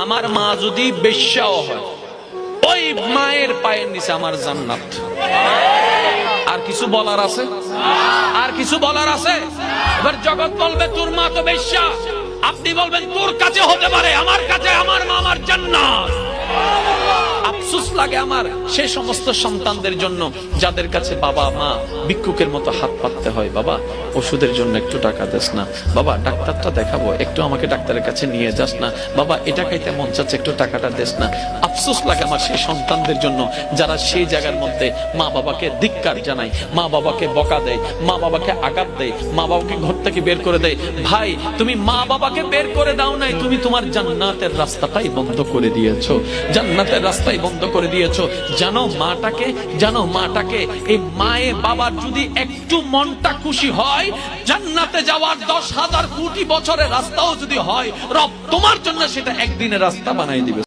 আমার মা যদি বেশ্যাও হয়, ওই মায়ের পায়ের নিচে আমার জান্নাত। আর কিছু বলার আছে? আর কিছু বলার আছে? এবার জগৎ বলবে তোর মা তো বেশ্যা, আপনি বলবেন তোর কাছে হতে পারে, আমার কাছে আমার মা আমার জান্নাত। আফসোস লাগে আমার সে সমস্ত সন্তানদের জন্য যাদের কাছে বাবা মা ভিক্ষুকের মতো হাত পাততে হয়। বাবা ওষুধের জন্য একটু টাকা দেস না, বাবা ডাক্তারটা দেখাবো একটু আমাকে ডাক্তারের কাছে নিয়ে যাস না, বাবা এটা খাইতে মন চাচ্ছে একটু টাকাটা দেস না। আফসোস লাগে আমার সেই সন্তানদের জন্য যারা সেই জায়গার মধ্যে মা বাবাকে ধিক্কার জানায়, মা বাবাকে বকা দেয়, মা বাবাকে আঘাত দেয়, মা বাবাকে ঘর থেকে বের করে দেয়। ভাই তুমি মা বাবাকে বের করে দাও নাই, তুমি তোমার জান্নাতের রাস্তাটাই বন্ধ করে দিয়েছো, জান্নাতের রাস্তাই বন্ধ করে দিয়েছো। জানো মাটাকে এই মায়ে বাবার যদি একটু মনটা খুশি হয়, জান্নাতে যাওয়ার 10,000 কোটি বছরের রাস্তাও যদি হয়, রব তোমার জন্য সেটা একদিনের রাস্তা বানাই দিবে।